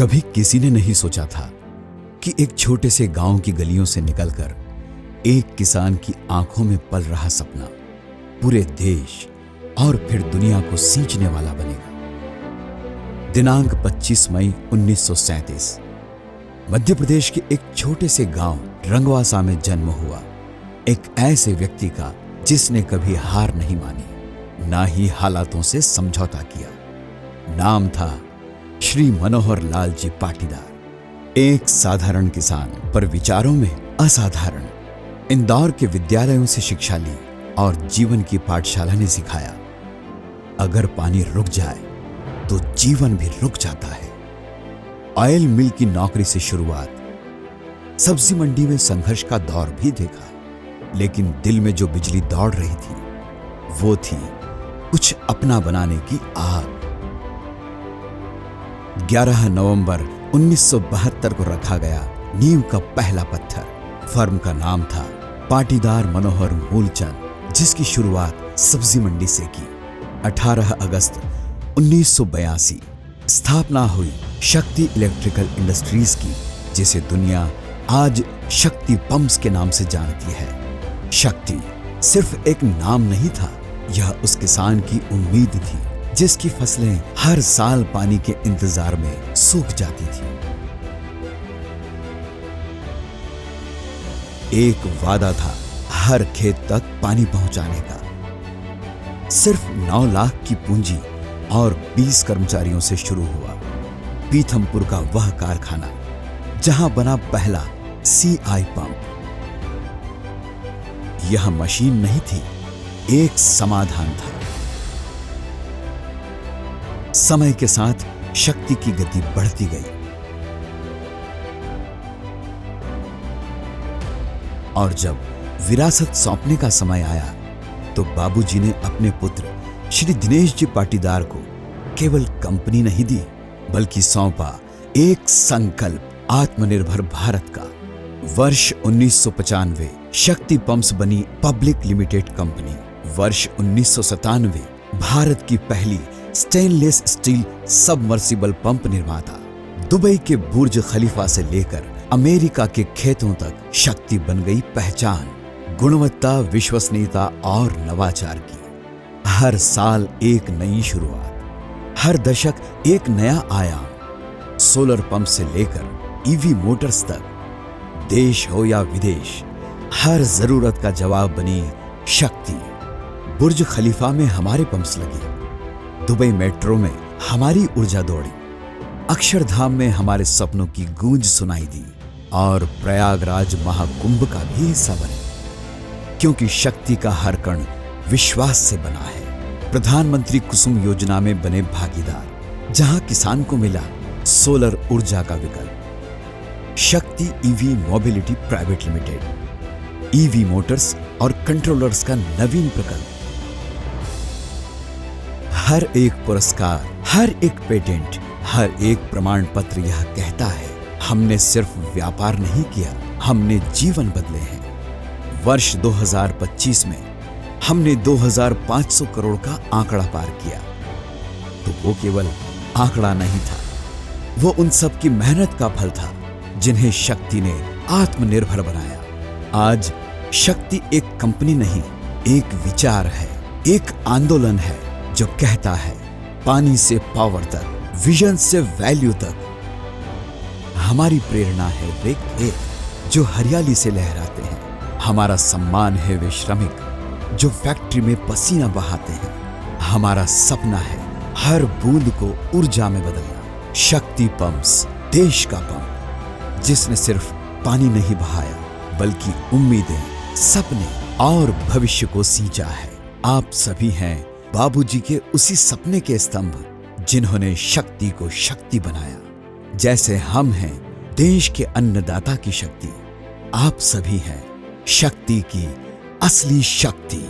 कभी किसी ने नहीं सोचा था कि एक छोटे से गांव की गलियों से निकलकर एक किसान की आंखों में पल रहा सपना पूरे देश और फिर दुनिया को सींचने वाला बनेगा। दिनांक 25 मई 1937 मध्य प्रदेश के एक छोटे से गांव रंगवासा में जन्म हुआ एक ऐसे व्यक्ति का जिसने कभी हार नहीं मानी, ना ही हालातों से समझौता किया। नाम था श्री मनोहर लाल जी पाटीदार। एक साधारण किसान पर विचारों में असाधारण। इंदौर के विद्यालयों से शिक्षा ली और जीवन की पाठशाला ने सिखाया, अगर पानी रुक जाए तो जीवन भी रुक जाता है। ऑयल मिल की नौकरी से शुरुआत, सब्जी मंडी में संघर्ष का दौर भी देखा, लेकिन दिल में जो बिजली दौड़ रही थी वो थी कुछ अपना बनाने की आग। 11 नवंबर 1972 को रखा गया नींव का पहला पत्थर। फर्म का नाम था पाटीदार मनोहर मूलचंद, जिसकी शुरुआत सब्जी मंडी से की। 18 अगस्त 1982 स्थापना हुई शक्ति इलेक्ट्रिकल इंडस्ट्रीज की, जिसे दुनिया आज शक्ति पंप्स के नाम से जानती है। शक्ति सिर्फ एक नाम नहीं था, यह उस किसान की उम्मीद थी जिसकी फसलें हर साल पानी के इंतजार में सूख जाती थी। एक वादा था हर खेत तक पानी पहुंचाने का। सिर्फ 9 लाख की पूंजी और 20 कर्मचारियों से शुरू हुआ पीथमपुर का वह कारखाना जहां बना पहला CI पंप। यह मशीन नहीं थी, एक समाधान था। समय के साथ शक्ति की गति बढ़ती गई और जब विरासत सौंपने का समय आया तो बाबूजी ने अपने पुत्र श्री दिनेश जी पाटीदार को केवल कंपनी नहीं दी, बल्कि सौंपा एक संकल्प, आत्मनिर्भर भारत का। वर्ष 1995 शक्ति पंप्स बनी पब्लिक लिमिटेड कंपनी। वर्ष 1997 भारत की पहली स्टेनलेस स्टील सबमर्सिबल पंप निर्माता। दुबई के बुर्ज खलीफा से लेकर अमेरिका के खेतों तक शक्ति बन गई पहचान, गुणवत्ता, विश्वसनीयता और नवाचार की। हर साल एक नई शुरुआत, हर दशक एक नया आयाम। सोलर पंप से लेकर ईवी मोटर्स तक, देश हो या विदेश, हर जरूरत का जवाब बनी शक्ति। बुर्ज खलीफा में हमारे पंप्स लगे, दुबई मेट्रो में हमारी ऊर्जा दौड़ी, अक्षरधाम में हमारे सपनों की गूंज सुनाई दी और प्रयागराज महाकुंभ का भी हिस्सा बने, क्योंकि शक्ति का हर कण विश्वास से बना है। प्रधानमंत्री कुसुम योजना में बने भागीदार, जहां किसान को मिला सोलर ऊर्जा का विकल्प। शक्ति EV mobility private limited, EV Motors और कंट्रोलर्स का नवीन प्रकल्प। हर एक पुरस्कार, हर एक पेटेंट, हर एक प्रमाण पत्र यह कहता है, हमने सिर्फ व्यापार नहीं किया, हमने जीवन बदले हैं। वर्ष 2025 में हमने 2500 करोड़ का आंकड़ा पार किया। तो वो केवल आंकड़ा नहीं था, वो उन सब की मेहनत का फल था जिन्हें शक्ति ने आत्मनिर्भर बनाया। आज शक्ति एक कंपनी नहीं, एक विचार है, एक आंदोलन है जो कहता है, पानी से पावर तक, विजन से वैल्यू तक। हमारी प्रेरणा है वे खेत जो हरियाली से लहराते हैं, हमारा सम्मान है वे श्रमिक जो फैक्ट्री में पसीना बहाते हैं, हमारा सपना है हर बूंद को ऊर्जा में बदलना। शक्ति पंप्स, देश का पंप, जिसने सिर्फ पानी नहीं बहाया बल्कि उम्मीदें, सपने और भविष्य को सींचा है। आप सभी हैं बाबूजी के उसी सपने के स्तंभ जिन्होंने शक्ति को शक्ति बनाया। जैसे हम हैं देश के अन्नदाता की शक्ति, आप सभी हैं शक्ति की असली शक्ति।